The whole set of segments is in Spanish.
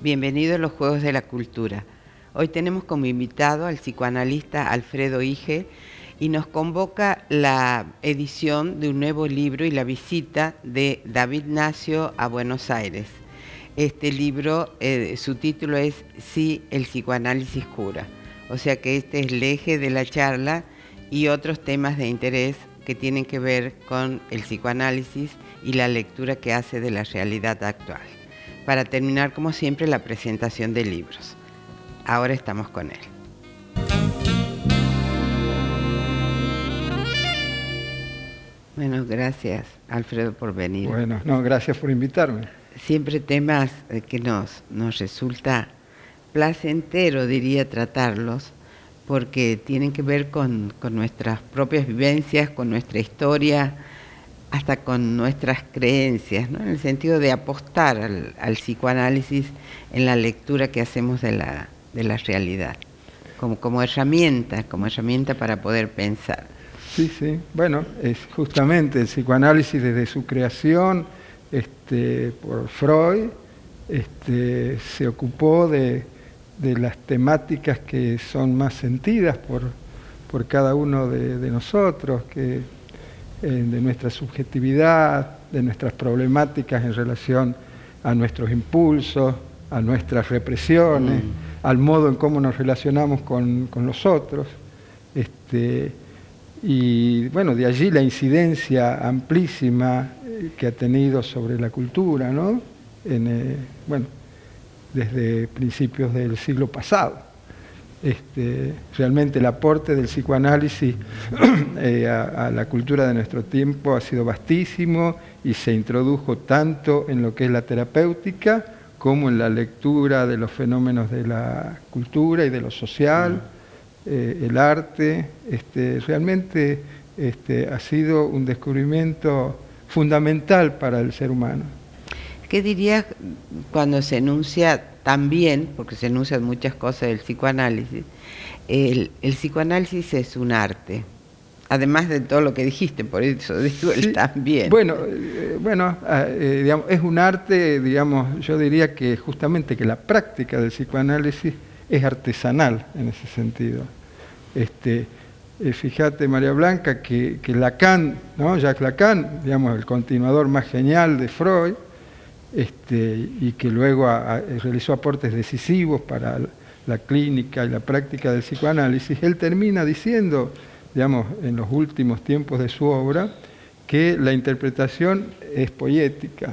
Bienvenido a los Juegos de la Cultura. Hoy tenemos como invitado al psicoanalista Alfredo Ige y nos convoca la edición de un nuevo libro y la visita de David Nacio a Buenos Aires. Este libro, su título es Si el psicoanálisis cura. O sea que este es el eje de la charla y otros temas de interés que tienen que ver con el psicoanálisis y la lectura que hace de la realidad actual. Para terminar, como siempre, la presentación de libros. Ahora estamos con él. Bueno, gracias, Alfredo, por venir. Bueno, no, gracias por invitarme. Siempre temas que nos resulta placentero, diría, tratarlos, porque tienen que ver con nuestras propias vivencias, con nuestra historia, hasta con nuestras creencias, ¿no? En el sentido de apostar al psicoanálisis en la lectura que hacemos de la realidad, como herramienta para poder pensar. Sí, sí. Bueno, es justamente el psicoanálisis desde su creación por Freud se ocupó de las temáticas que son más sentidas por cada uno de nosotros, de nuestra subjetividad, de nuestras problemáticas en relación a nuestros impulsos, a nuestras represiones, al modo en cómo nos relacionamos con los otros. Y bueno, de allí la incidencia amplísima que ha tenido sobre la cultura, ¿no? Desde principios del siglo pasado. Realmente el aporte del psicoanálisis a la cultura de nuestro tiempo ha sido vastísimo y se introdujo tanto en lo que es la terapéutica como en la lectura de los fenómenos de la cultura y de lo social, el arte. Realmente ha sido un descubrimiento fundamental para el ser humano. ¿Qué dirías cuando se enuncia también, porque se enuncian muchas cosas del psicoanálisis, el psicoanálisis es un arte? Además de todo lo que dijiste, por eso digo sí, él también. Digamos, es un arte, digamos, yo diría que justamente que la práctica del psicoanálisis es artesanal en ese sentido. Fíjate, María Blanca, que Lacan, ¿no? Jacques Lacan, digamos, el continuador más genial de Freud, y que luego realizó aportes decisivos para la clínica y la práctica del psicoanálisis, él termina diciendo, digamos, en los últimos tiempos de su obra, que la interpretación es poética.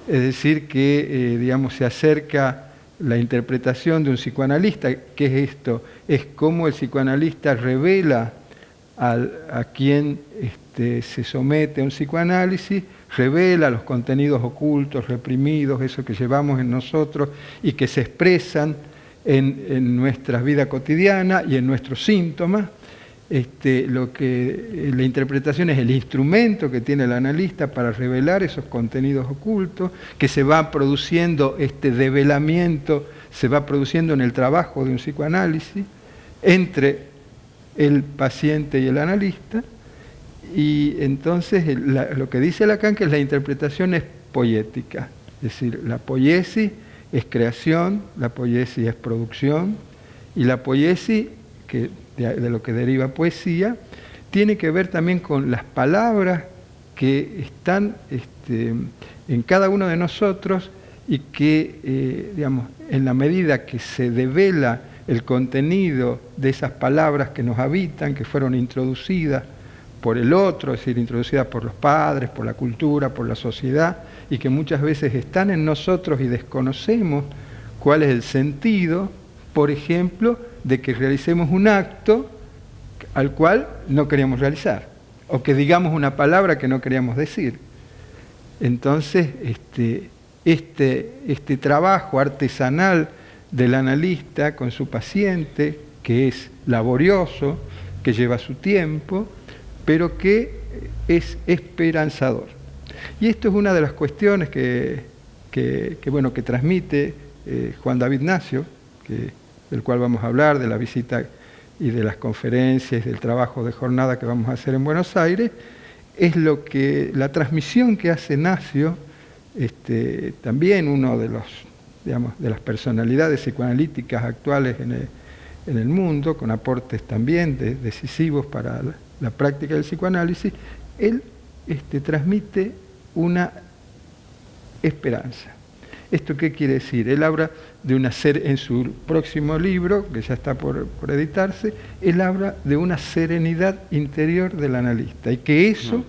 Es decir, que digamos, se acerca la interpretación de un psicoanalista. ¿Qué es esto? Es cómo el psicoanalista revela a quien se somete a un psicoanálisis, revela los contenidos ocultos, reprimidos, eso que llevamos en nosotros y que se expresan en nuestra vida cotidiana y en nuestros síntomas. La interpretación es el instrumento que tiene el analista para revelar esos contenidos ocultos, que se va produciendo, este develamiento se va produciendo en el trabajo de un psicoanálisis entre el paciente y el analista. Y entonces lo que dice Lacan que la interpretación es poética, es decir, la poiesis es creación, la poiesis es producción, y la poiesis, que de lo que deriva poesía, tiene que ver también con las palabras que están en cada uno de nosotros y que, digamos, en la medida que se devela el contenido de esas palabras que nos habitan, que fueron introducidas por el otro, es decir, introducidas por los padres, por la cultura, por la sociedad, y que muchas veces están en nosotros y desconocemos cuál es el sentido, por ejemplo, de que realicemos un acto al cual no queríamos realizar, o que digamos una palabra que no queríamos decir. Entonces, este trabajo artesanal del analista con su paciente, que es laborioso, que lleva su tiempo, pero que es esperanzador. Y esto es una de las cuestiones que transmite Juan David Nacio, del cual vamos a hablar, de la visita y de las conferencias, del trabajo de jornada que vamos a hacer en Buenos Aires, es la transmisión que hace Nacio, también uno de los de las personalidades psicoanalíticas actuales en el mundo, con aportes también decisivos para la práctica del psicoanálisis, él transmite una esperanza. ¿Esto qué quiere decir? Él habla de en su próximo libro, que ya está por editarse, él habla de una serenidad interior del analista y que eso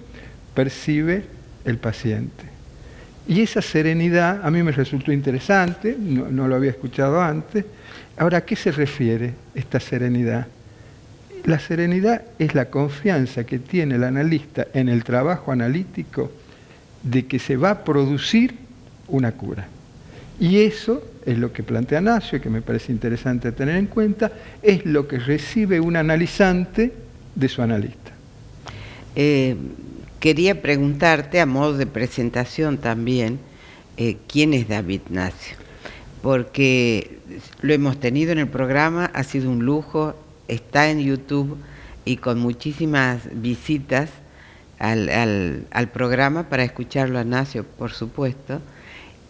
percibe el paciente. Y esa serenidad a mí me resultó interesante, no lo había escuchado antes. Ahora, ¿a qué se refiere esta serenidad? La serenidad es la confianza que tiene el analista en el trabajo analítico de que se va a producir una cura. Y eso es lo que plantea Nacio, que me parece interesante tener en cuenta, es lo que recibe un analizante de su analista. Quería preguntarte, a modo de presentación también, ¿quién es David Nacio? Porque lo hemos tenido en el programa, ha sido un lujo, está en YouTube y con muchísimas visitas al programa para escucharlo a Nacio, por supuesto.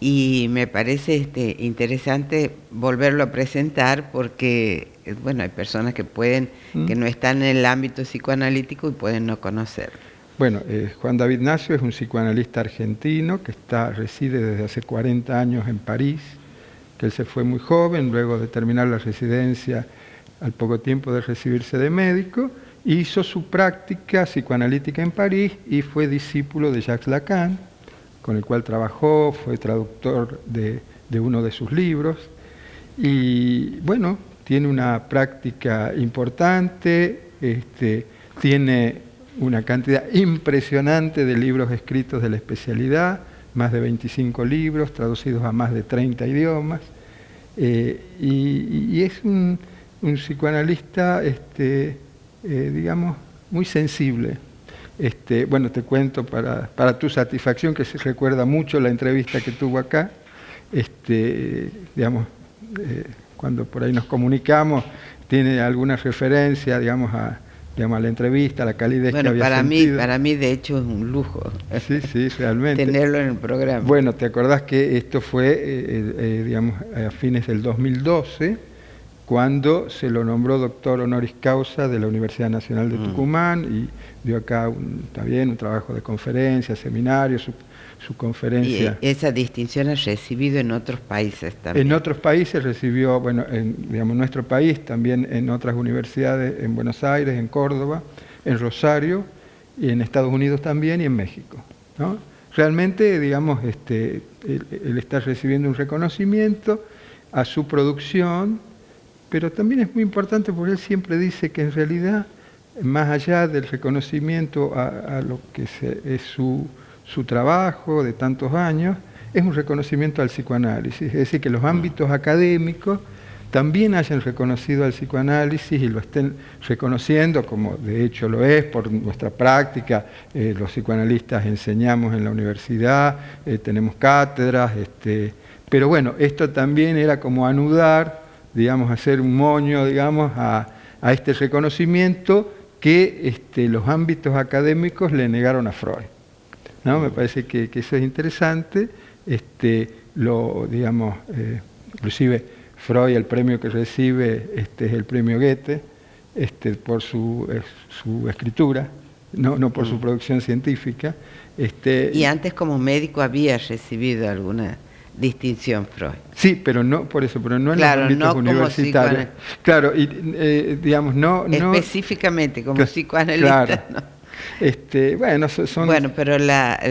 Y me parece interesante volverlo a presentar porque, bueno, hay personas que que no están en el ámbito psicoanalítico y pueden no conocerlo. Bueno, Juan David Nacio es un psicoanalista argentino que reside desde hace 40 años en París, que él se fue muy joven, luego de terminar la residencia, al poco tiempo de recibirse de médico, hizo su práctica psicoanalítica en París y fue discípulo de Jacques Lacan, con el cual trabajó, fue traductor de uno de sus libros, y bueno, tiene una práctica importante, tiene una cantidad impresionante de libros escritos de la especialidad, más de 25 libros, traducidos a más de 30 idiomas, y es un psicoanalista, digamos, muy sensible. Bueno, te cuento para tu satisfacción que se recuerda mucho la entrevista que tuvo acá, digamos, cuando por ahí nos comunicamos, tiene alguna referencia, digamos, a la entrevista, a la calidez que había sentido. Para mí, de hecho, es un lujo. Sí, realmente. Tenerlo en el programa. Bueno, ¿te acordás que esto fue, digamos, a fines del 2012, cuando se lo nombró doctor honoris causa de la Universidad Nacional de Tucumán y dio acá un trabajo de conferencias, seminarios, su conferencia. Y esa distinción ha recibido en otros países también. En otros países recibió, bueno, digamos, nuestro país, también en otras universidades, en Buenos Aires, en Córdoba, en Rosario, y en Estados Unidos también y en México, ¿no? Realmente, digamos, él está recibiendo un reconocimiento a su producción, pero también es muy importante porque él siempre dice que en realidad, más allá del reconocimiento a lo que es su trabajo de tantos años, es un reconocimiento al psicoanálisis, es decir, que los ámbitos académicos también hayan reconocido al psicoanálisis y lo estén reconociendo, como de hecho lo es por nuestra práctica. Los psicoanalistas enseñamos en la universidad, tenemos cátedras, pero bueno, esto también era como anudar, digamos, hacer un moño, digamos, a este reconocimiento que los ámbitos académicos le negaron a Freud, ¿no? Me parece que eso es interesante, digamos, inclusive Freud, el premio que recibe es el premio Goethe, por su escritura, no por su producción científica. Y antes como médico había recibido alguna distinción Freud. Sí, pero no por eso, pero no en los ámbitos universitarios. Claro, y digamos, no específicamente como psicoanalista. Claro. ¿No? Bueno, pero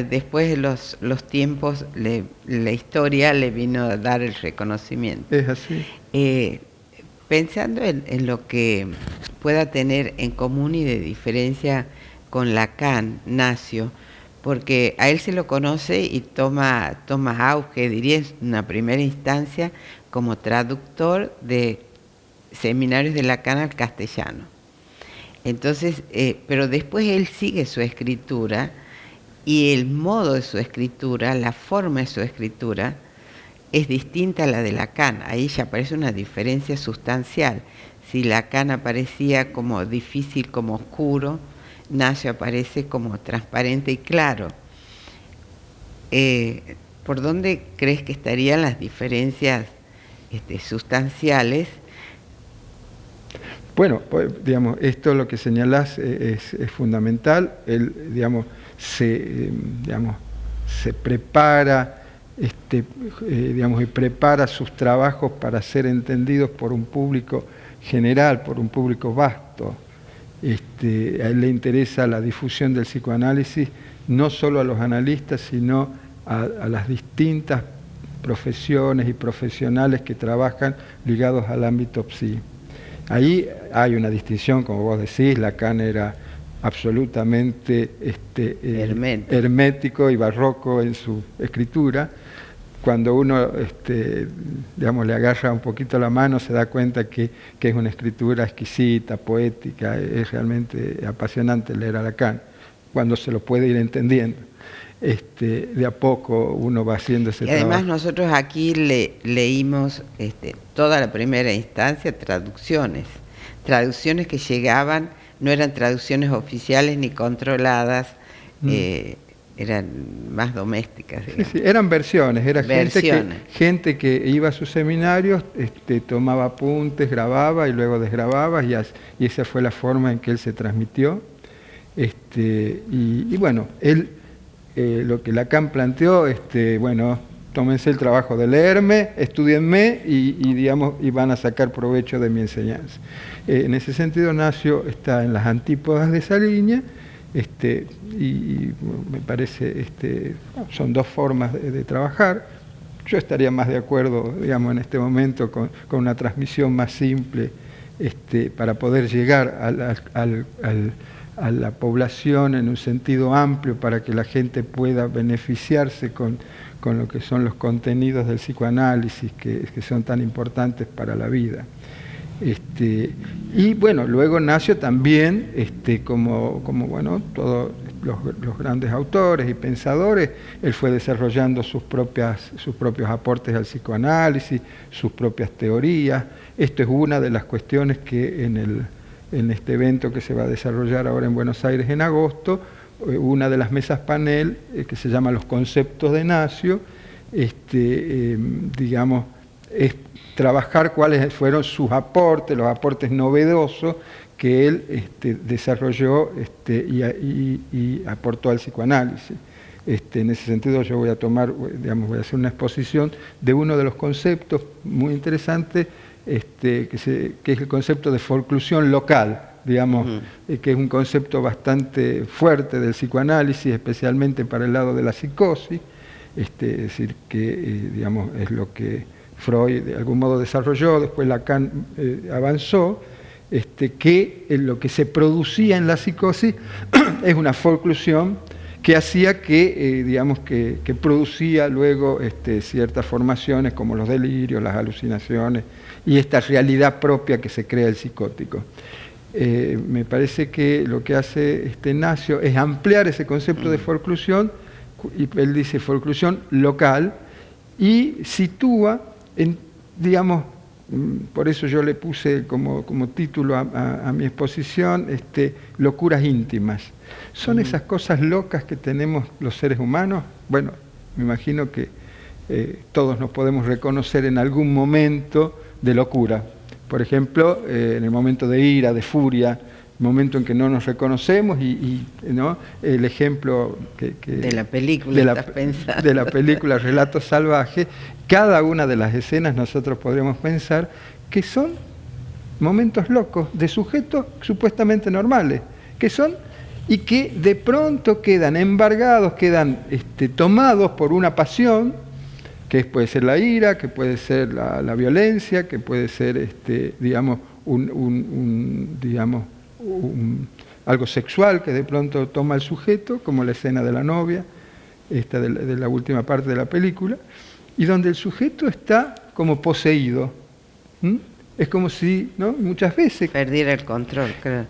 después de los tiempos, la historia le vino a dar el reconocimiento. Es así. Pensando en lo que pueda tener en común y de diferencia con Lacan, Nacio, porque a él se lo conoce y toma auge, diría en una primera instancia, como traductor de seminarios de Lacan al castellano. Entonces, pero después él sigue su escritura y el modo de su escritura, la forma de su escritura, es distinta a la de Lacan. Ahí ya aparece una diferencia sustancial. Si Lacan aparecía como difícil, como oscuro, Nacio aparece como transparente y claro. ¿por dónde crees que estarían las diferencias sustanciales? Bueno, pues, digamos, esto lo que señalás es fundamental. Él, digamos, se prepara, digamos, y prepara sus trabajos para ser entendidos por un público general, por un público vasto. A él le interesa la difusión del psicoanálisis, no solo a los analistas, sino a las distintas profesiones y profesionales que trabajan ligados al ámbito psi. Ahí hay una distinción, como vos decís. Lacan era absolutamente hermético y barroco en su escritura. Cuando uno digamos, le agarra un poquito la mano, se da cuenta que es una escritura exquisita, poética. Es realmente apasionante leer a Lacan, cuando se lo puede ir entendiendo. De a poco uno va haciendo ese trabajo. Además nosotros aquí leímos toda la primera instancia traducciones que llegaban, no eran traducciones oficiales ni controladas, eran más domésticas. Sí, eran versiones, era gente que iba a sus seminarios, tomaba apuntes, grababa y luego desgrababa, y esa fue la forma en que él se transmitió. Y bueno, él... lo que Lacan planteó, bueno, tómense el trabajo de leerme, estudienme digamos, y van a sacar provecho de mi enseñanza. En ese sentido, Nacio está en las antípodas de esa línea, y me parece, son dos formas de trabajar. Yo estaría más de acuerdo, digamos, en este momento con una transmisión más simple, para poder llegar a la población en un sentido amplio, para que la gente pueda beneficiarse con lo que son los contenidos del psicoanálisis que son tan importantes para la vida. Y bueno, luego Nacio también, como bueno, todos los grandes autores y pensadores, él fue desarrollando sus propios aportes al psicoanálisis, sus propias teorías. Esto es una de las cuestiones que en este evento que se va a desarrollar ahora en Buenos Aires en agosto, una de las mesas panel, que se llama Los conceptos de Nacio, digamos, es trabajar cuáles fueron sus aportes, los aportes novedosos que él desarrolló y aportó al psicoanálisis. En ese sentido yo voy a tomar, digamos, voy a hacer una exposición de uno de los conceptos muy interesantes, que es el concepto de forclusión local, digamos, que es un concepto bastante fuerte del psicoanálisis, especialmente para el lado de la psicosis, es decir, que digamos, es lo que Freud de algún modo desarrolló, después Lacan avanzó, que lo que se producía en la psicosis es una forclusión que hacía que, digamos, que producía luego ciertas formaciones como los delirios, las alucinaciones y esta realidad propia que se crea el psicótico. Me parece que lo que hace Nacio es ampliar ese concepto de forclusión, y él dice forclusión local, y sitúa, digamos, por eso yo le puse como título a mi exposición, locuras íntimas. Son esas cosas locas que tenemos los seres humanos. Bueno, me imagino que todos nos podemos reconocer en algún momento de locura. Por ejemplo, en el momento de ira, de furia, el momento en que no nos reconocemos, ¿no? El ejemplo de la película de la película Relatos Salvajes, cada una de las escenas nosotros podríamos pensar que son momentos locos de sujetos supuestamente normales, que son y que de pronto quedan embargados, quedan tomados por una pasión, que puede ser la ira, que puede ser la violencia, que puede ser digamos, algo sexual que de pronto toma el sujeto, como la escena de la novia, de la última parte de la película, y donde el sujeto está como poseído. Es como si, ¿no? Muchas veces... perdiera el control, claro.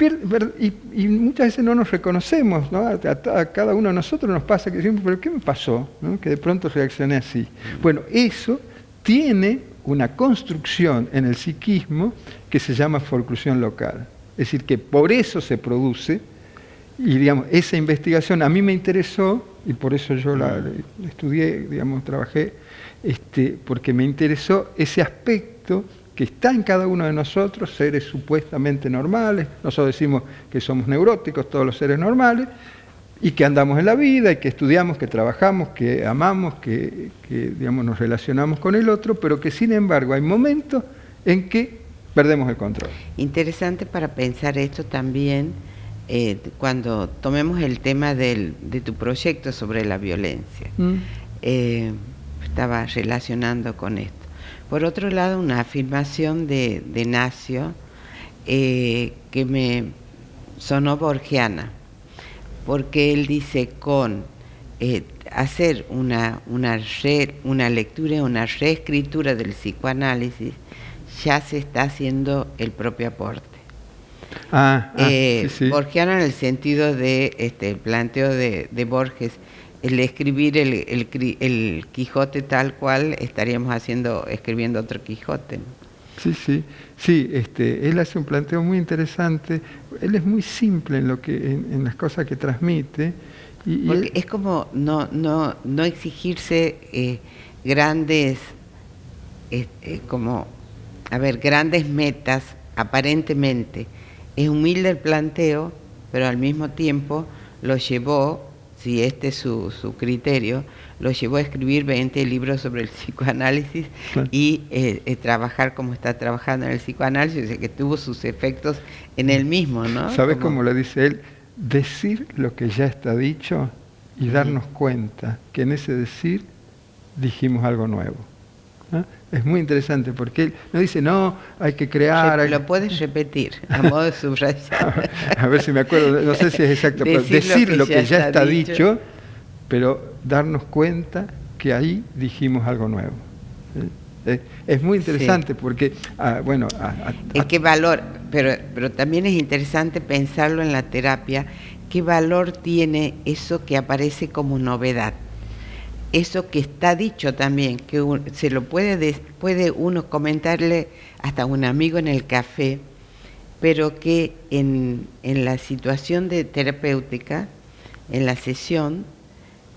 Y muchas veces no nos reconocemos, ¿no? A cada uno de nosotros nos pasa que decimos, ¿pero qué me pasó? ¿No? Que de pronto reaccioné así. Bueno, eso tiene una construcción en el psiquismo que se llama forclusión local. Es decir, que por eso se produce, y digamos, esa investigación a mí me interesó y por eso yo la estudié, digamos, trabajé, porque me interesó ese aspecto que está en cada uno de nosotros, seres supuestamente normales. Nosotros decimos que somos neuróticos, todos los seres normales, y que andamos en la vida, y que estudiamos, que trabajamos, que amamos, que digamos, nos relacionamos con el otro, pero que sin embargo hay momentos en que perdemos el control. Interesante para pensar esto también cuando tomemos el tema de tu proyecto sobre la violencia. Estaba relacionando con esto. Por otro lado, una afirmación de Nacio que me sonó borgiana, porque él dice con hacer una lectura, una reescritura del psicoanálisis, ya se está haciendo el propio aporte. Sí. Borgiano en el sentido de el planteo de Borges, el escribir el Quijote tal cual, estaríamos escribiendo otro Quijote, ¿no? Sí, él hace un planteo muy interesante. Él es muy simple en las cosas que transmite. Porque es como no exigirse grandes grandes metas aparentemente. Es humilde el planteo, pero al mismo tiempo lo llevó, si este es su criterio, lo llevó a escribir 20 libros sobre el psicoanálisis, claro, y trabajar como está trabajando en el psicoanálisis, o sea, que tuvo sus efectos en él mismo, ¿no? ¿Sabes cómo le dice él? Decir lo que ya está dicho y darnos cuenta que en ese decir dijimos algo nuevo, ¿no? Es muy interesante porque él no dice, no, hay que crear... Lo puedes repetir, a modo de subrayar. A ver si me acuerdo, no sé si es exacto, pero decir lo que ya está dicho, pero darnos cuenta que ahí dijimos algo nuevo. Es muy interesante, sí, porque, ¿qué valor? Pero también es interesante pensarlo en la terapia, ¿qué valor tiene eso que aparece como novedad? Eso que está dicho también, que se lo puede uno comentarle hasta a un amigo en el café, pero que en la situación terapéutica, en la sesión,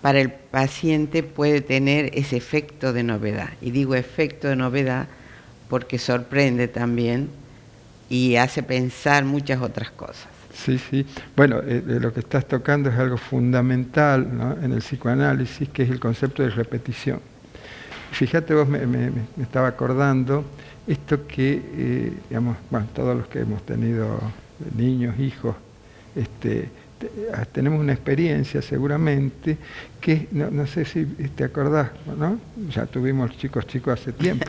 para el paciente puede tener ese efecto de novedad. Y digo efecto de novedad porque sorprende también y hace pensar muchas otras cosas. Sí. Bueno, lo que estás tocando es algo fundamental, ¿no?, en el psicoanálisis, que es el concepto de repetición. Fíjate vos, me estaba acordando esto que, todos los que hemos tenido niños, hijos, tenemos una experiencia seguramente que, no sé si te acordás, ¿no? Ya tuvimos chicos hace tiempo,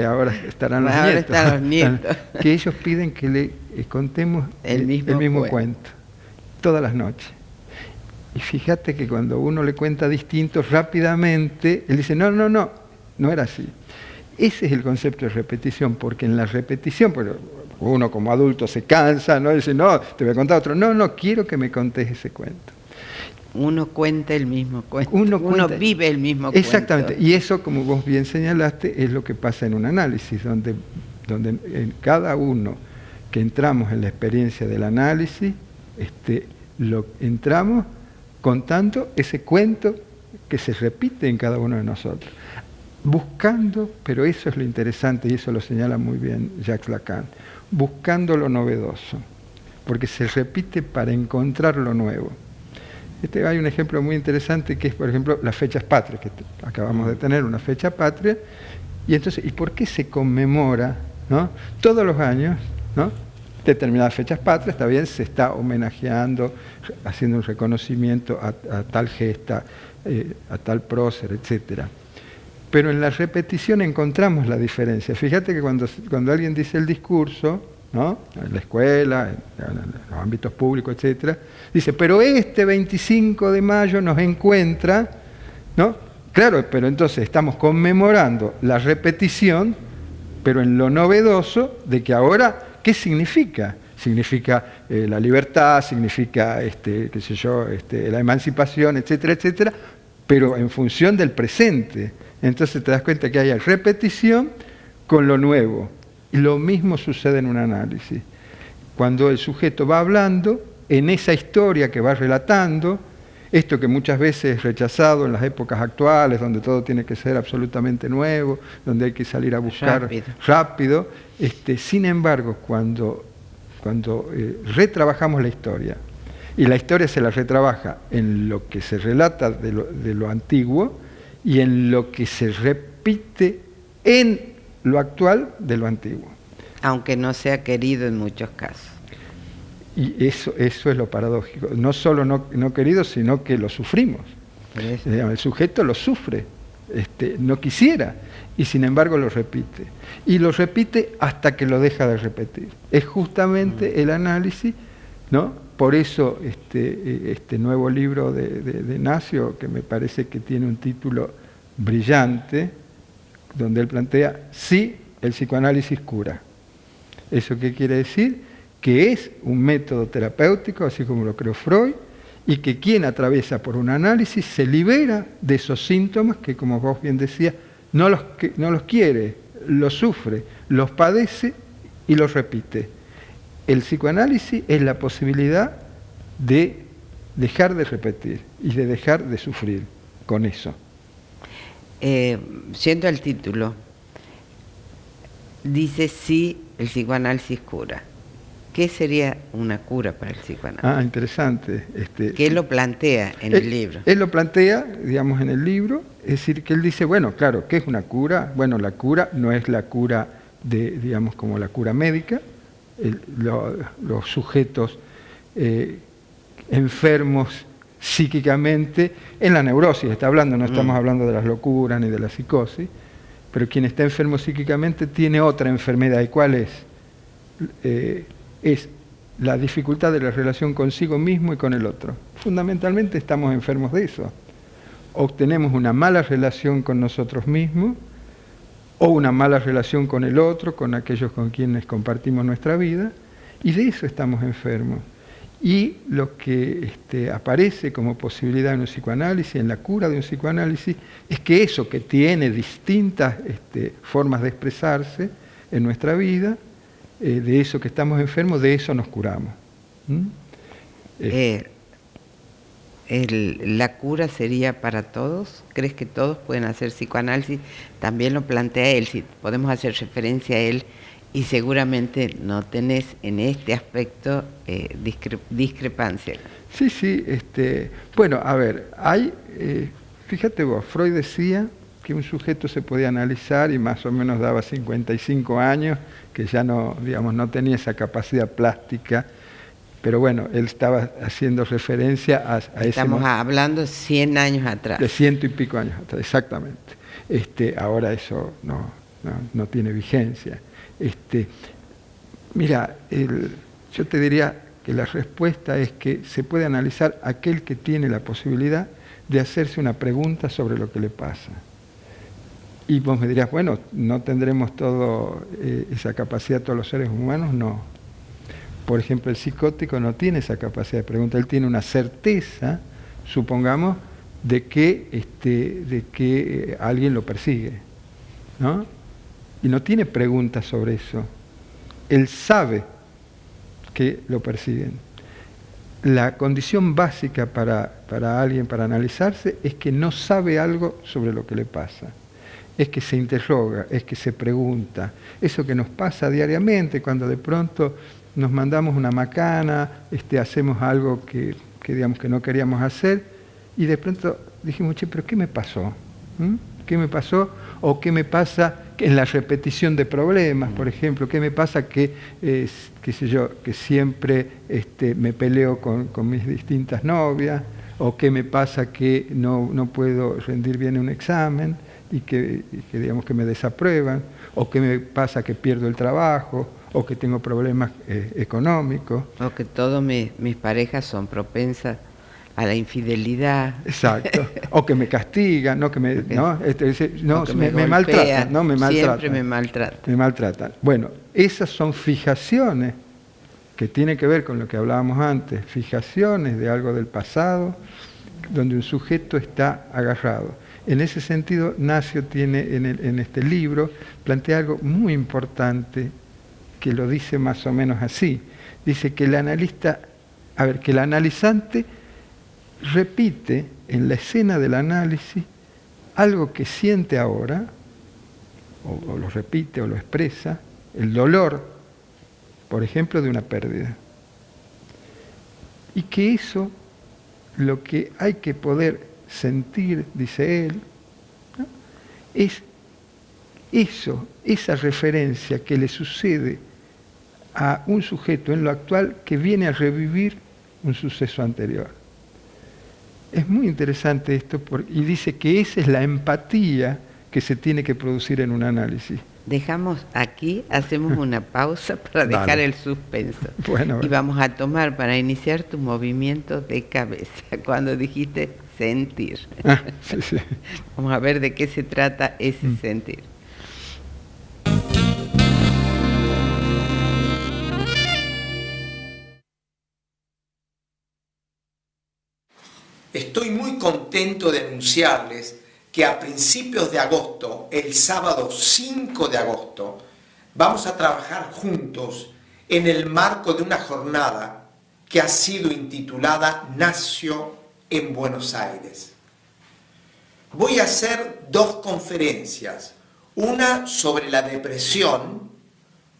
ahora estarán los nietos. Están los nietos. Que ellos piden que le contemos el mismo cuento todas las noches. Y fíjate que cuando uno le cuenta distintos, rápidamente, él dice, no era así. Ese es el concepto de repetición, porque en la repetición, uno como adulto se cansa, ¿no? Dice, no, te voy a contar otro. No, quiero que me contes ese cuento. Uno cuenta el mismo cuento. Uno vive el mismo cuento. Exactamente. Y eso, como vos bien señalaste, es lo que pasa en un análisis, donde en cada uno que entramos en la experiencia del análisis, entramos contando ese cuento que se repite en cada uno de nosotros. Buscando, pero eso es lo interesante y eso lo señala muy bien Jacques Lacan, buscando lo novedoso, porque se repite para encontrar lo nuevo. Hay un ejemplo muy interesante que es, por ejemplo, las fechas patrias, que acabamos de tener una fecha patria, y entonces, ¿y por qué se conmemora, ¿no?, todos los años, ¿no?, determinadas fechas patrias? Está bien, se está homenajeando, haciendo un reconocimiento a tal gesta, a tal prócer, etcétera. Pero en la repetición encontramos la diferencia. Fíjate que cuando alguien dice el discurso, ¿no?, en la escuela, en los ámbitos públicos, etcétera, dice, pero este 25 de mayo nos encuentra, ¿no? Claro, pero entonces estamos conmemorando la repetición, pero en lo novedoso de que ahora, ¿qué significa? Significa la libertad, significa, la emancipación, etcétera, etcétera, pero en función del presente. Entonces te das cuenta que hay repetición con lo nuevo. Y lo mismo sucede en un análisis. Cuando el sujeto va hablando, en esa historia que va relatando, Esto que muchas veces es rechazado en las épocas actuales, donde todo tiene que ser absolutamente nuevo, donde hay que salir a buscar rápido. Sin embargo, cuando retrabajamos la historia, y la historia se la retrabaja en lo que se relata de lo antiguo y en lo que se repite en lo actual de lo antiguo. Aunque no sea querido en muchos casos. Y eso es lo paradójico. No solo no querido, sino que lo sufrimos. El sujeto lo sufre, no quisiera, y sin embargo lo repite. Y lo repite hasta que lo deja de repetir. Es justamente el análisis, ¿no? Por eso este nuevo libro de Nacio, que me parece que tiene un título brillante, donde él plantea, sí, el psicoanálisis cura. ¿Eso qué quiere decir? Que es un método terapéutico, así como lo creó Freud, y que quien atraviesa por un análisis se libera de esos síntomas que, como vos bien decías, no los quiere, los sufre, los padece y los repite. El psicoanálisis es la posibilidad de dejar de repetir y de dejar de sufrir con eso. Siendo el título, dice sí, el psicoanálisis cura. ¿Qué sería una cura para el psicoanálisis? Interesante. ¿Qué lo plantea en el libro? Él lo plantea, digamos, en el libro, es decir, que él dice, bueno, claro, ¿qué es una cura? Bueno, la cura no es la cura digamos, como la cura médica. Los sujetos enfermos psíquicamente, en la neurosis está hablando, no estamos hablando de las locuras ni de la psicosis, pero quien está enfermo psíquicamente tiene otra enfermedad. ¿Y cuál es? Es la dificultad de la relación consigo mismo y con el otro. Fundamentalmente estamos enfermos de eso. O tenemos una mala relación con nosotros mismos, o una mala relación con el otro, con aquellos con quienes compartimos nuestra vida, y de eso estamos enfermos. Y lo que aparece como posibilidad en un psicoanálisis, en la cura de un psicoanálisis, es que eso que tiene distintas formas de expresarse en nuestra vida, de eso que estamos enfermos, de eso nos curamos. ¿La cura sería para todos? ¿Crees que todos pueden hacer psicoanálisis? También lo plantea él, si podemos hacer referencia a él, y seguramente no tenés en este aspecto discrepancia. Sí, bueno, a ver, fíjate vos, Freud decía que un sujeto se podía analizar y más o menos daba 55 años, que ya no, digamos, no tenía esa capacidad plástica, pero bueno, él estaba haciendo referencia a ese... Estamos hablando 100 años atrás. De 100 y pico años atrás, exactamente. Ahora eso no tiene vigencia. Mira, yo te diría que la respuesta es que se puede analizar aquel que tiene la posibilidad de hacerse una pregunta sobre lo que le pasa. Y vos me dirías, bueno, ¿no tendremos esa capacidad todos los seres humanos? No. Por ejemplo, el psicótico no tiene esa capacidad de pregunta, él tiene una certeza, supongamos, de que alguien lo persigue, ¿no? Y no tiene preguntas sobre eso. Él sabe que lo persiguen. La condición básica para alguien, para analizarse, es que no sabe algo sobre lo que le pasa. Es que se interroga, es que se pregunta. Eso que nos pasa diariamente, cuando de pronto nos mandamos una macana, hacemos algo que digamos que no queríamos hacer, y de pronto dijimos, che, pero ¿qué me pasó? ¿Qué me pasó? ¿O qué me pasa en la repetición de problemas, por ejemplo? ¿Qué me pasa que siempre me peleo con mis distintas novias? ¿O qué me pasa que no puedo rendir bien un examen y que digamos que me desaprueban? ¿O qué me pasa que pierdo el trabajo? ¿O que tengo problemas económicos? O que todas mis parejas son propensas a la infidelidad. Exacto. O que me castigan, me maltratan, me maltratan. Siempre me maltratan. Me maltratan. Bueno, esas son fijaciones que tienen que ver con lo que hablábamos antes, fijaciones de algo del pasado, donde un sujeto está agarrado. En ese sentido, Nacio tiene en este libro, plantea algo muy importante, que lo dice más o menos así. Dice que el analizante repite en la escena del análisis algo que siente ahora, o lo repite o lo expresa, el dolor, por ejemplo, de una pérdida. Y que eso, lo que hay que poder sentir, dice él, ¿no?, es eso, esa referencia que le sucede a un sujeto en lo actual que viene a revivir un suceso anterior. Es muy interesante esto, y dice que esa es la empatía que se tiene que producir en un análisis. Dejamos aquí, hacemos una pausa para dejar Dale. el suspenso. Bueno, y vamos a tomar para iniciar tu movimiento de cabeza, cuando dijiste sentir. Sí, sí. Vamos a ver de qué se trata ese sentir. Estoy muy contento de anunciarles que a principios de agosto, el sábado 5 de agosto, vamos a trabajar juntos en el marco de una jornada que ha sido intitulada Nacio en Buenos Aires. Voy a hacer 2 conferencias, una sobre la depresión,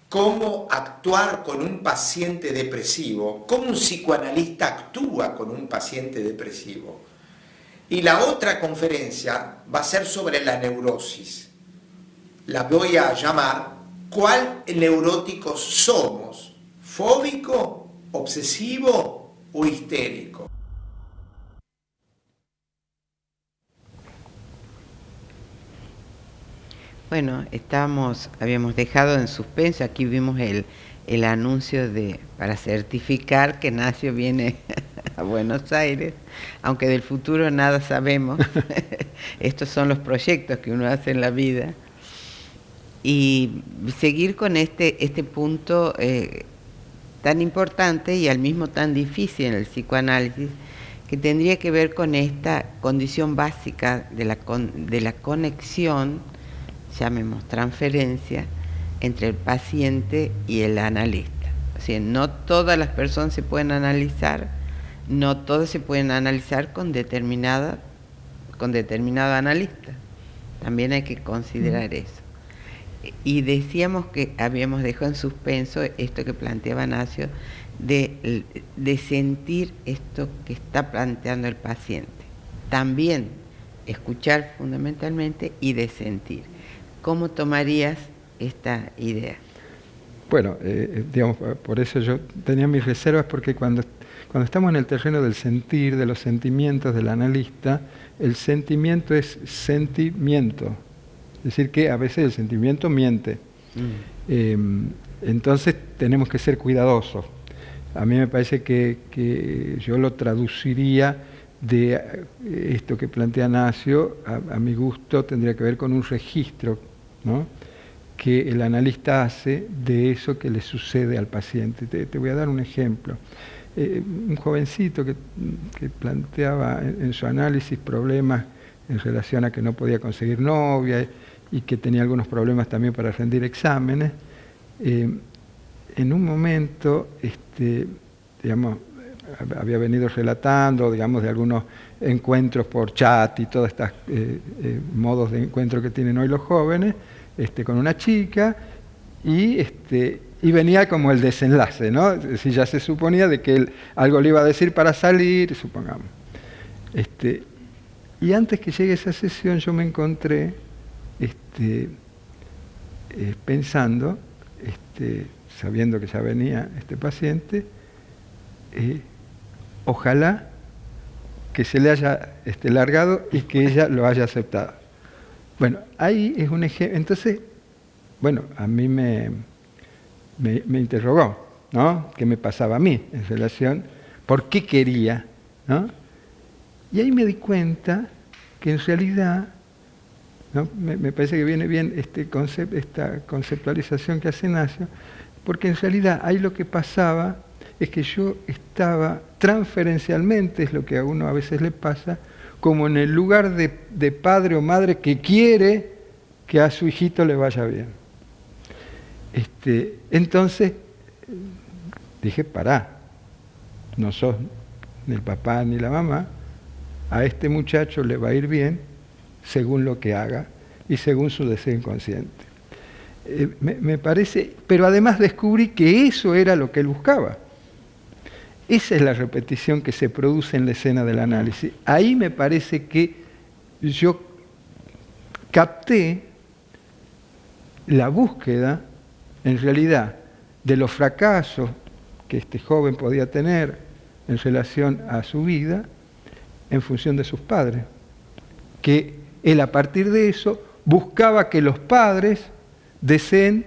cómo actuar con un paciente depresivo, cómo un psicoanalista actúa con un paciente depresivo. Y la otra conferencia va a ser sobre la neurosis. La voy a llamar ¿cuál neuróticos somos? ¿Fóbico, obsesivo o histérico? Bueno, habíamos dejado en suspenso, aquí vimos el anuncio para certificar que Nacio viene a Buenos Aires, aunque del futuro nada sabemos. Estos son los proyectos que uno hace en la vida. Y seguir con este punto tan importante y al mismo tan difícil en el psicoanálisis, que tendría que ver con esta condición básica de la conexión, llamemos transferencia, entre el paciente y el analista. O sea, no todas las personas se pueden analizar, no todas se pueden analizar con determinado analista. También hay que considerar eso. Y decíamos que habíamos dejado en suspenso esto que planteaba Nacio, de sentir esto que está planteando el paciente. También escuchar fundamentalmente y de sentir. ¿Cómo tomarías esta idea? Bueno, digamos, por eso yo tenía mis reservas, porque cuando estamos en el terreno del sentir, de los sentimientos del analista, el sentimiento es sentimiento. Es decir, que a veces el sentimiento miente. Entonces tenemos que ser cuidadosos. A mí me parece que yo lo traduciría de esto que plantea Nacio, a mi gusto tendría que ver con un registro, ¿no?, que el analista hace de eso que le sucede al paciente. Te voy a dar un ejemplo. Un jovencito que planteaba en su análisis problemas en relación a que no podía conseguir novia y que tenía algunos problemas también para rendir exámenes. En un momento, digamos, había venido relatando, digamos, de algunos encuentros por chat y todos estos modos de encuentro que tienen hoy los jóvenes, con una chica, y venía como el desenlace, ¿no? Es decir, ya se suponía de que él algo le iba a decir para salir, supongamos. Y antes que llegue esa sesión yo me encontré pensando, sabiendo que ya venía este paciente, ojalá que se le haya largado y que ella lo haya aceptado. Bueno, ahí es un ejemplo. Entonces, bueno, a mí me interrogó, ¿no?, qué me pasaba a mí en relación, por qué quería, ¿no? Y ahí me di cuenta que en realidad, ¿no?, me parece que viene bien esta conceptualización que hace Nacio, porque en realidad ahí lo que pasaba es que yo estaba transferencialmente, es lo que a uno a veces le pasa, como en el lugar de padre o madre que quiere que a su hijito le vaya bien. Entonces dije, pará, no sos ni el papá ni la mamá, a este muchacho le va a ir bien según lo que haga y según su deseo inconsciente. Me parece, pero además descubrí que eso era lo que él buscaba. Esa es la repetición que se produce en la escena del análisis. Ahí me parece que yo capté la búsqueda, en realidad, de los fracasos que este joven podía tener en relación a su vida en función de sus padres. Que él, a partir de eso, buscaba que los padres deseen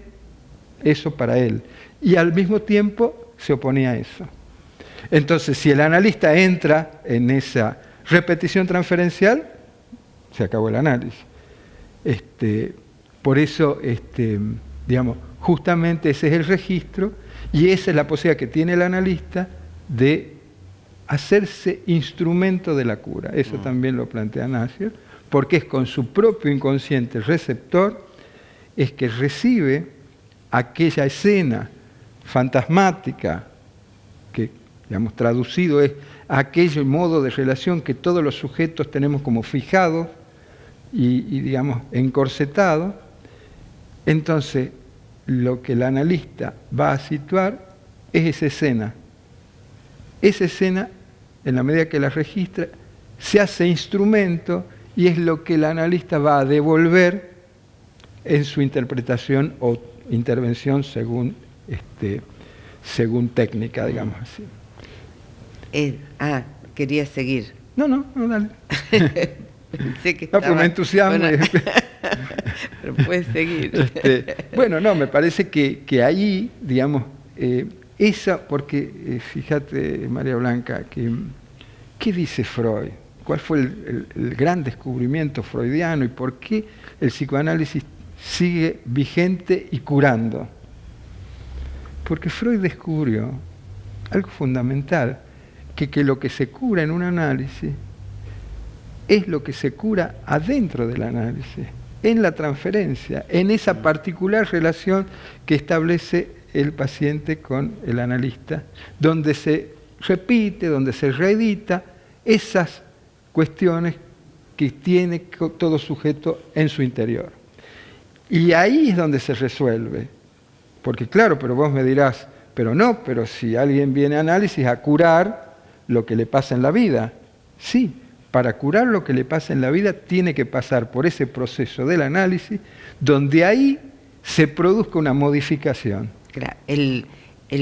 eso para él. Y al mismo tiempo se oponía a eso. Entonces, si el analista entra en esa repetición transferencial, se acabó el análisis. Por eso, digamos, justamente ese es el registro y esa es la posibilidad que tiene el analista de hacerse instrumento de la cura. Eso también lo plantea Nasser, porque es con su propio inconsciente receptor es que recibe aquella escena fantasmática que, digamos, traducido es aquel modo de relación que todos los sujetos tenemos como fijados y digamos, encorsetados. Entonces, lo que el analista va a situar es esa escena. Esa escena, en la medida que la registra, se hace instrumento y es lo que el analista va a devolver en su interpretación o intervención según técnica, digamos así. Quería seguir. No, dale. Pensé que estaba... No, pues me entusiasmo. Bueno, pero puedes seguir. Bueno, no, me parece que ahí, digamos, porque fíjate, María Blanca, ¿qué dice Freud? ¿Cuál fue el gran descubrimiento freudiano y por qué el psicoanálisis sigue vigente y curando? Porque Freud descubrió algo fundamental, que lo que se cura en un análisis es lo que se cura adentro del análisis, en la transferencia, en esa particular relación que establece el paciente con el analista, donde se repite, donde se reedita esas cuestiones que tiene todo sujeto en su interior. Y ahí es donde se resuelve. Porque claro, pero vos me dirás, pero si alguien viene a análisis a curar lo que le pasa en la vida. Sí, para curar lo que le pasa en la vida tiene que pasar por ese proceso del análisis, donde ahí se produzca una modificación. Claro, el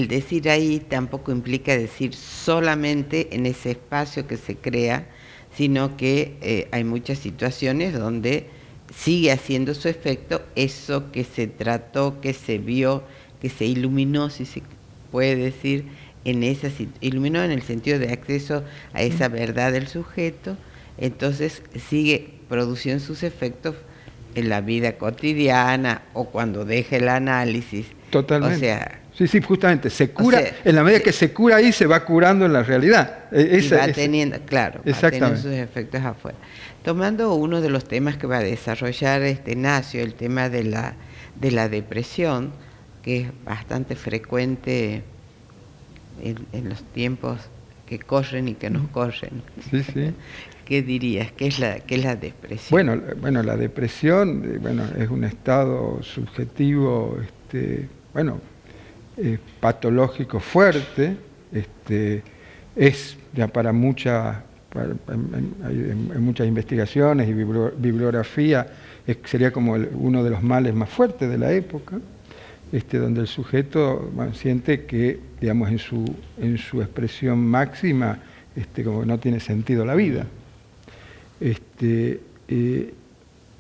decir ahí tampoco implica decir solamente en ese espacio que se crea, sino que hay muchas situaciones donde sigue haciendo su efecto eso que se trató, que se vio, que se iluminó, si se puede decir, iluminó en el sentido de acceso a esa verdad del sujeto, entonces sigue produciendo sus efectos en la vida cotidiana o cuando deja el análisis. Totalmente. O sea, sí, justamente, se cura, en la medida que se cura ahí, se va curando en la realidad. Va teniendo sus efectos afuera. Tomando uno de los temas que va a desarrollar Nacio, el tema de la depresión, que es bastante frecuente en los tiempos que corren y que nos corren. Sí. ¿Qué dirías? ¿Qué es la depresión? Bueno, la depresión es un estado subjetivo, patológico fuerte, es ya para muchas investigaciones y bibliografía, sería como uno de los males más fuertes de la época, donde el sujeto siente que, digamos, en su expresión máxima, como que no tiene sentido la vida.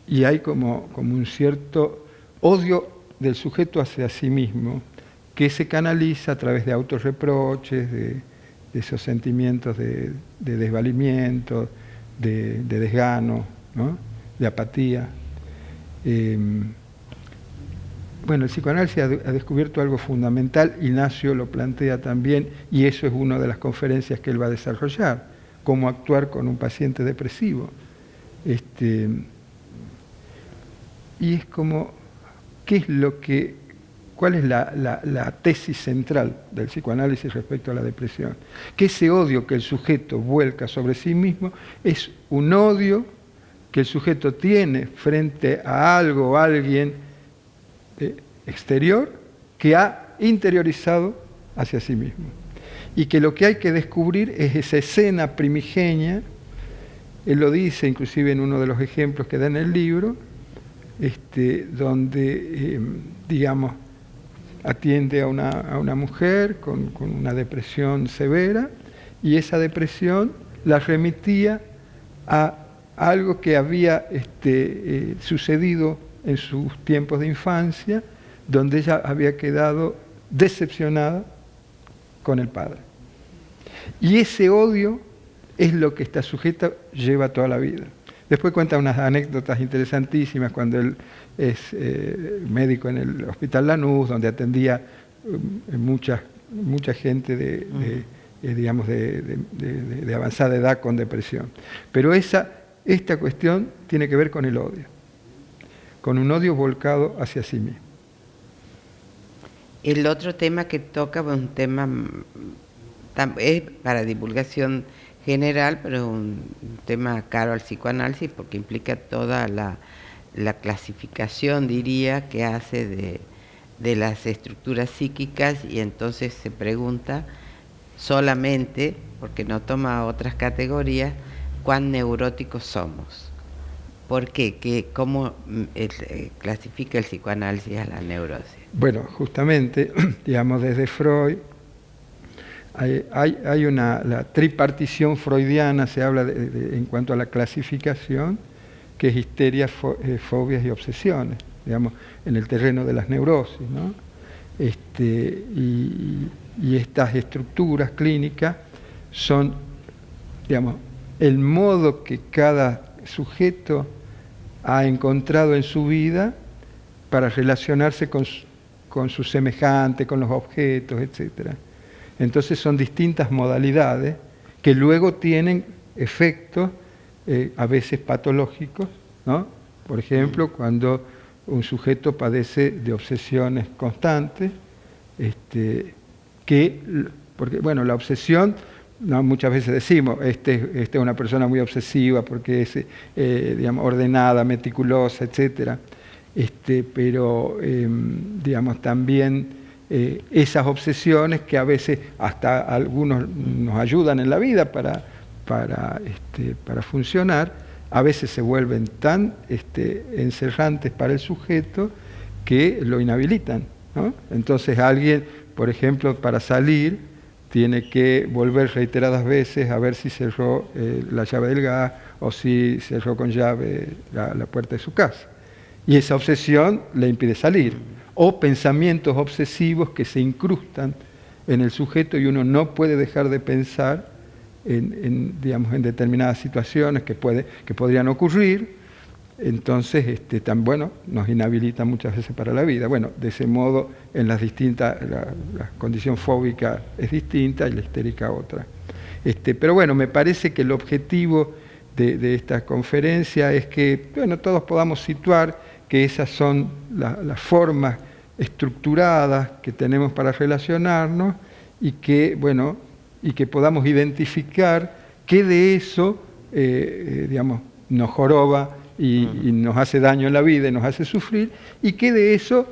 Y hay como un cierto odio del sujeto hacia sí mismo, que se canaliza a través de autorreproches, de esos sentimientos de desvalimiento, de desgano, ¿no? De apatía. El psicoanálisis ha descubierto algo fundamental, Ignacio lo plantea también, y eso es una de las conferencias que él va a desarrollar, cómo actuar con un paciente depresivo. Y es como, ¿qué es lo que ¿Cuál es la tesis central del psicoanálisis respecto a la depresión? Que ese odio que el sujeto vuelca sobre sí mismo es un odio que el sujeto tiene frente a algo o alguien exterior que ha interiorizado hacia sí mismo. Y que lo que hay que descubrir es esa escena primigenia. Él lo dice inclusive en uno de los ejemplos que da en el libro, donde, digamos, atiende a una mujer con una depresión severa, y esa depresión la remitía a algo que había sucedido en sus tiempos de infancia, donde ella había quedado decepcionada con el padre. Y ese odio es lo que esta sujeta lleva toda la vida. Después cuenta unas anécdotas interesantísimas cuando él es médico en el Hospital Lanús, donde atendía mucha gente de avanzada edad con depresión. Pero esta cuestión tiene que ver con el odio, con un odio volcado hacia sí mismo. El otro tema que toca es un tema, es para divulgación general, pero un tema caro al psicoanálisis porque implica toda la clasificación, diría, que hace de las estructuras psíquicas, y entonces se pregunta solamente, porque no toma otras categorías, cuán neuróticos somos. ¿Por qué? ¿Cómo clasifica el psicoanálisis a la neurosis? Bueno, justamente, digamos, desde Freud, hay la tripartición freudiana, se habla en cuanto a la clasificación, que es histeria, fobias y obsesiones, digamos, en el terreno de las neurosis, ¿no? Y estas estructuras clínicas son, digamos, el modo que cada sujeto ha encontrado en su vida para relacionarse con su semejante, con los objetos, etc. Entonces son distintas modalidades que luego tienen efectos a veces patológicos, ¿no? Por ejemplo, cuando un sujeto padece de obsesiones constantes, porque, bueno, la obsesión, no, muchas veces decimos, es una persona muy obsesiva porque es, digamos, ordenada, meticulosa, etcétera. Pero, digamos, también esas obsesiones que a veces hasta algunos nos ayudan en la vida para funcionar, a veces se vuelven tan encerrantes para el sujeto que lo inhabilitan, ¿no? Entonces alguien, por ejemplo, para salir, tiene que volver reiteradas veces a ver si cerró la llave del gas o si cerró con llave la puerta de su casa. Y esa obsesión le impide salir. O pensamientos obsesivos que se incrustan en el sujeto y uno no puede dejar de pensar en determinadas situaciones que podrían ocurrir. Entonces, nos inhabilita muchas veces para la vida. Bueno, de ese modo, en las distintas, la condición fóbica es distinta y la histérica otra. Pero bueno, me parece que el objetivo de esta conferencia es que, bueno, todos podamos situar que esas son las formas estructuradas que tenemos para relacionarnos y que podamos identificar qué de eso, nos joroba y nos hace daño en la vida y nos hace sufrir, y qué de eso,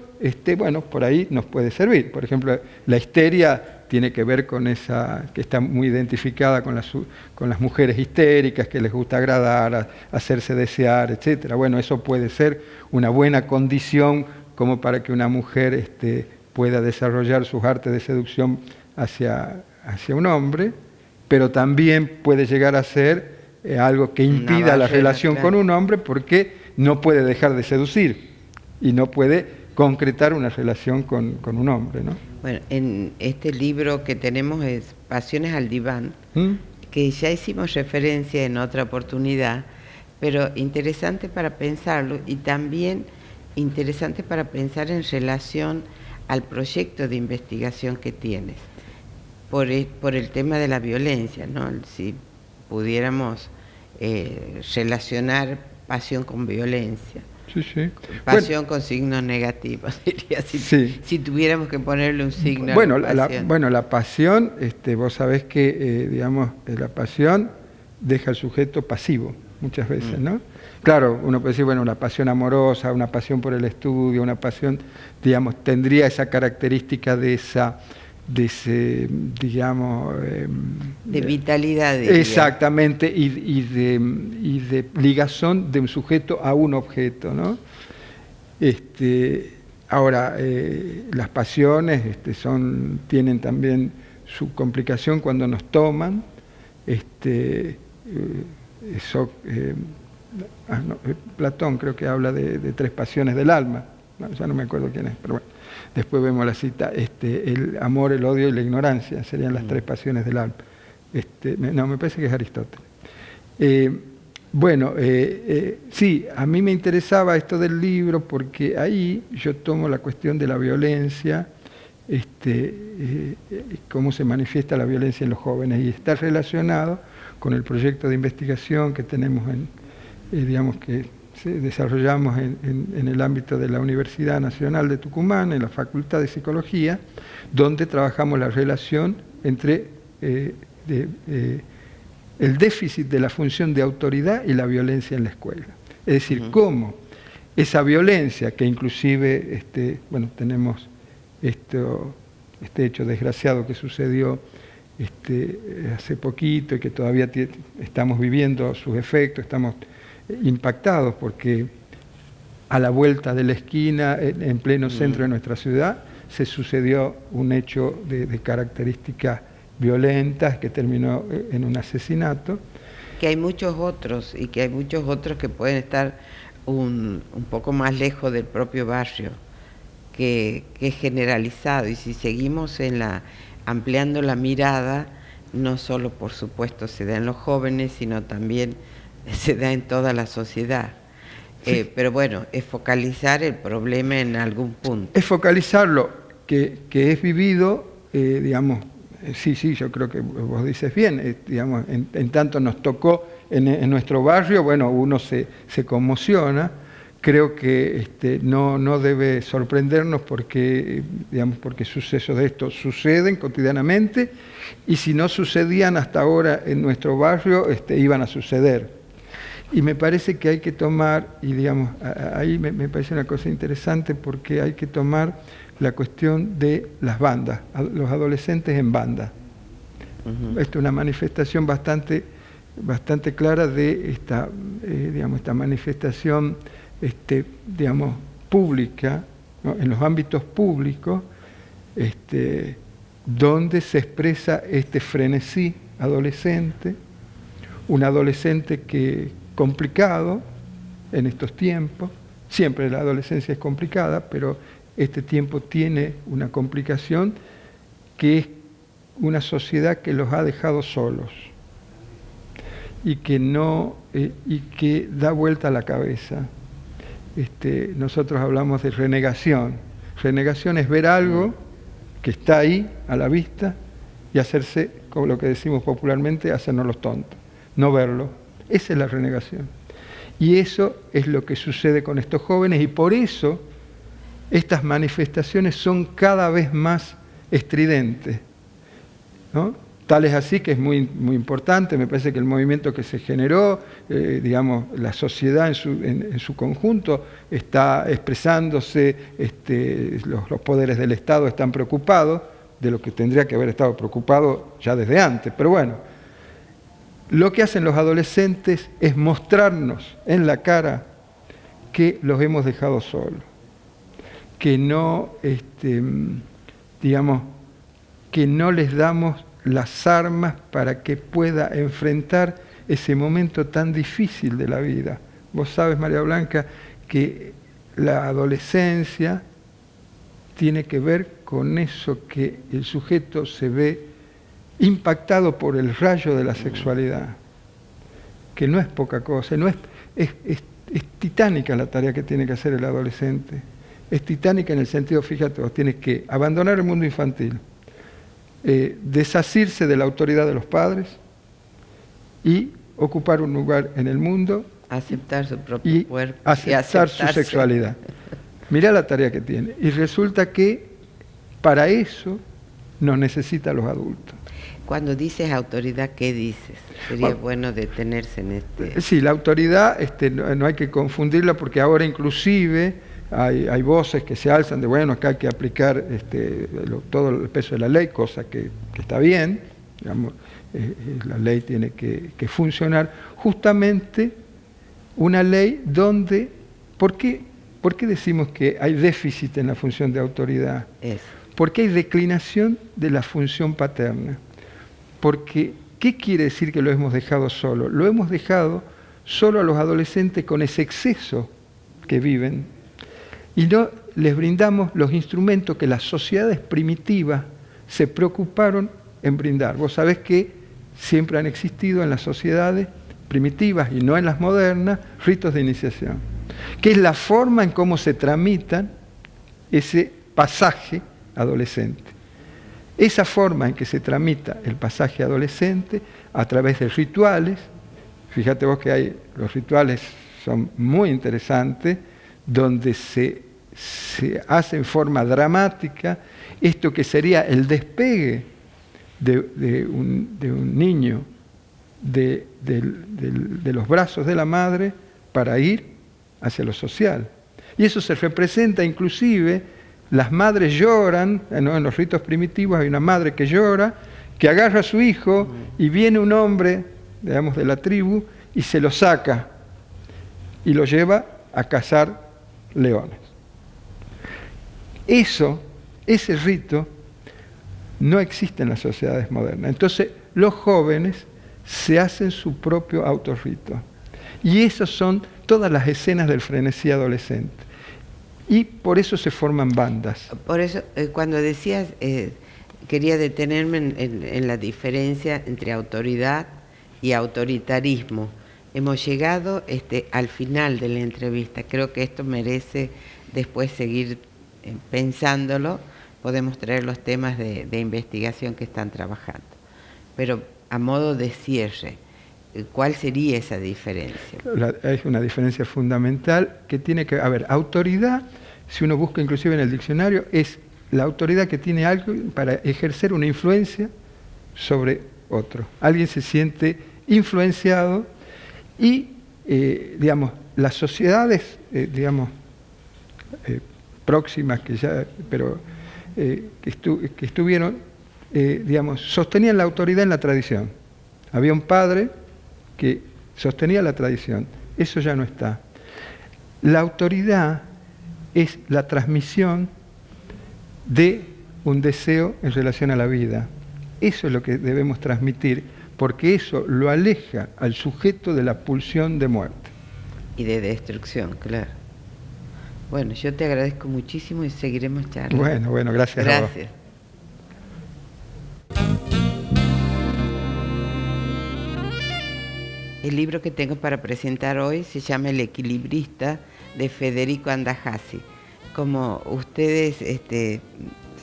por ahí nos puede servir. Por ejemplo, la histeria tiene que ver con esa, que está muy identificada con las mujeres histéricas, que les gusta agradar, hacerse desear, etc. Bueno, eso puede ser una buena condición como para que una mujer pueda desarrollar sus artes de seducción hacia un hombre, pero también puede llegar a ser algo que impida la relación con un hombre porque no puede dejar de seducir y no puede concretar una relación con un hombre, ¿no? Bueno, en este libro que tenemos es Pasiones al diván, que ya hicimos referencia en otra oportunidad, pero interesante para pensarlo y también interesante para pensar en relación al proyecto de investigación que tienes, por el tema de la violencia, ¿no? Si pudiéramos relacionar pasión con violencia. Sí, sí. Pasión con signos negativos, diría, si tuviéramos que ponerle un signo. Bueno, la pasión, vos sabés que, la pasión deja al sujeto pasivo muchas veces, ¿no? Claro, uno puede decir, bueno, una pasión amorosa, una pasión por el estudio, una pasión, digamos, tendría esa característica de vitalidad. Diría. Exactamente, y de ligazón de un sujeto a un objeto, ¿no? Ahora, las pasiones tienen también su complicación cuando nos toman. Platón creo que habla de 3 pasiones del alma. Ya no me acuerdo quién es, pero bueno. Después vemos la cita, el amor, el odio y la ignorancia serían las 3 pasiones del alma. Me parece que es Aristóteles. Sí, a mí me interesaba esto del libro porque ahí yo tomo la cuestión de la violencia, cómo se manifiesta la violencia en los jóvenes, y está relacionado con el proyecto de investigación que tenemos que desarrollamos en el ámbito de la Universidad Nacional de Tucumán, en la Facultad de Psicología, donde trabajamos la relación entre el déficit de la función de autoridad y la violencia en la escuela. Es decir, cómo esa violencia, que inclusive, tenemos este hecho desgraciado que sucedió hace poquito y que todavía estamos viviendo sus efectos, estamos impactados porque a la vuelta de la esquina, en pleno centro de nuestra ciudad, se sucedió un hecho de características violentas que terminó en un asesinato. Que hay muchos otros, y que hay muchos otros que pueden estar un poco más lejos del propio barrio, que es generalizado, y si seguimos ampliando la mirada, no solo por supuesto se da en los jóvenes, sino también se da en toda la sociedad. Sí. Pero bueno, es focalizar el problema en algún punto. Es focalizarlo, que es vivido, sí, yo creo que vos dices bien, en tanto nos tocó en nuestro barrio, bueno, uno se conmociona. Creo que no debe sorprendernos porque sucesos de estos suceden cotidianamente, y si no sucedían hasta ahora en nuestro barrio, iban a suceder. Y me parece que hay que tomar, ahí me parece una cosa interesante, porque hay que tomar la cuestión de las bandas, los adolescentes en banda. Esto es una manifestación bastante clara de esta manifestación pública, ¿no? En los ámbitos públicos, donde se expresa frenesí adolescente, un adolescente complicado en estos tiempos. Siempre la adolescencia es complicada, pero este tiempo tiene una complicación, que es una sociedad que los ha dejado solos y que da vuelta a la cabeza. Nosotros hablamos de renegación. Renegación es ver algo que está ahí a la vista y hacerse, como lo que decimos popularmente, hacernos los tontos, no verlo. Esa es la renegación. Y eso es lo que sucede con estos jóvenes, y por eso estas manifestaciones son cada vez más estridentes, ¿no? Tal es así que es muy, muy importante. Me parece que el movimiento que se generó, la sociedad en su conjunto está expresándose, los poderes del Estado están preocupados de lo que tendría que haber estado preocupado ya desde antes. Pero bueno, lo que hacen los adolescentes es mostrarnos en la cara que los hemos dejado solos, que no les damos las armas para que pueda enfrentar ese momento tan difícil de la vida. Vos sabes, María Blanca, que la adolescencia tiene que ver con eso, que el sujeto se ve impactado por el rayo de la sexualidad, que no es poca cosa, es titánica la tarea que tiene que hacer el adolescente. Es titánica en el sentido, fíjate, vos tienes que abandonar el mundo infantil, desasirse de la autoridad de los padres y ocupar un lugar en el mundo, aceptar su propio y cuerpo aceptar su sexualidad. Mirá la tarea que tiene. Y resulta que para eso nos necesitan los adultos. Cuando dices autoridad, ¿qué dices? Sería bueno detenerse en este... Sí, la autoridad no hay que confundirla, porque ahora inclusive hay voces que se alzan de, bueno, acá hay que aplicar todo el peso de la ley, cosa que está bien, digamos, la ley tiene que funcionar. Justamente una ley donde... ¿Por qué decimos que hay déficit en la función de autoridad? Porque hay declinación de la función paterna. Porque, ¿qué quiere decir que lo hemos dejado solo? Lo hemos dejado solo a los adolescentes con ese exceso que viven, y no les brindamos los instrumentos que las sociedades primitivas se preocuparon en brindar. Vos sabés que siempre han existido en las sociedades primitivas y no en las modernas ritos de iniciación, que es la forma en cómo se tramitan ese pasaje adolescente. Esa forma en que se tramita el pasaje adolescente a través de rituales, fíjate vos que los rituales son muy interesantes, donde se hace en forma dramática esto que sería el despegue de un niño de los brazos de la madre para ir hacia lo social. Y eso se representa inclusive, las madres lloran, ¿no? En los ritos primitivos hay una madre que llora, que agarra a su hijo y viene un hombre, digamos, de la tribu y se lo saca y lo lleva a cazar leones. Ese rito no existe en las sociedades modernas. Entonces los jóvenes se hacen su propio autorrito. Y esas son todas las escenas del frenesí adolescente. Y por eso se forman bandas. Por eso, cuando decías, quería detenerme en la diferencia entre autoridad y autoritarismo. Hemos llegado al final de la entrevista. Creo que esto merece después seguir pensándolo. Podemos traer los temas de investigación que están trabajando. Pero a modo de cierre, ¿cuál sería esa diferencia? Es una diferencia fundamental que tiene que... A ver, autoridad, si uno busca inclusive en el diccionario, es la autoridad que tiene algo para ejercer una influencia sobre otro. Alguien se siente influenciado y, digamos, las sociedades, próximas que ya, pero que estuvieron, sostenían la autoridad en la tradición. Había un padre que sostenía la tradición. Eso ya no está. La autoridad es la transmisión de un deseo en relación a la vida. Eso es lo que debemos transmitir, porque eso lo aleja al sujeto de la pulsión de muerte. Y de destrucción, claro. Bueno, yo te agradezco muchísimo y seguiremos charlando. Bueno, gracias. Gracias. El libro que tengo para presentar hoy se llama El equilibrista, de Federico Andajasi. Como ustedes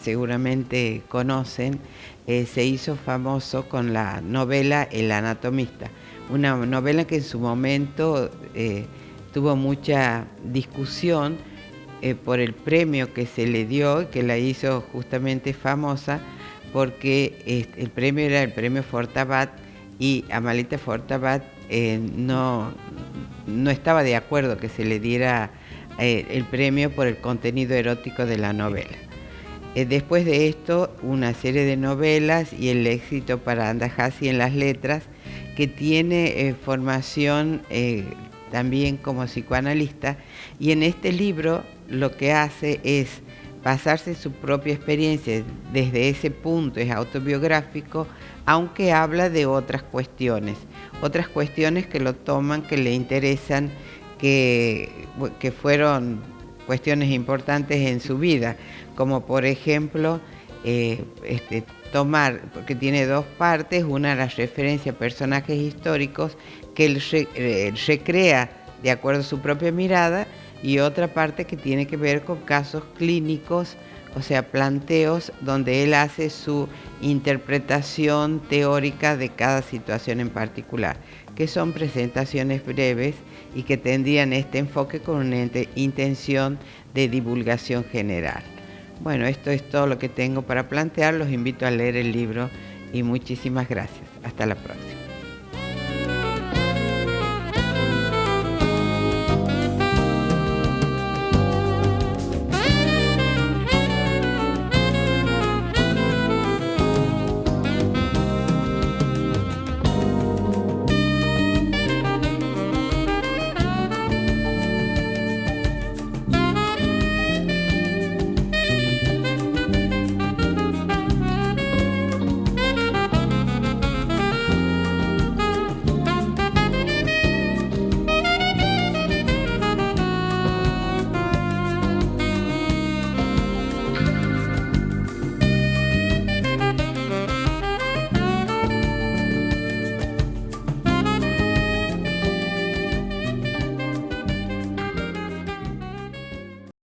seguramente conocen, se hizo famoso con la novela El anatomista, una novela que en su momento tuvo mucha discusión por el premio que se le dio, que la hizo justamente famosa, porque el premio era el premio Fortabat, y Amalita Fortabat no estaba de acuerdo que se le diera el premio por el contenido erótico de la novela. Después de esto, una serie de novelas y el éxito para Andajasi en las letras, que tiene formación también como psicoanalista, y en este libro lo que hace es basarse en su propia experiencia. Desde ese punto es autobiográfico, aunque habla de otras cuestiones que lo toman, que le interesan, que fueron cuestiones importantes en su vida, como por ejemplo tomar, porque tiene dos partes, una la referencia a personajes históricos que él recrea de acuerdo a su propia mirada, y otra parte que tiene que ver con casos clínicos, o sea, planteos donde él hace su interpretación teórica de cada situación en particular, que son presentaciones breves y que tendrían este enfoque con una intención de divulgación general. Bueno, esto es todo lo que tengo para plantear. Los invito a leer el libro y muchísimas gracias. Hasta la próxima.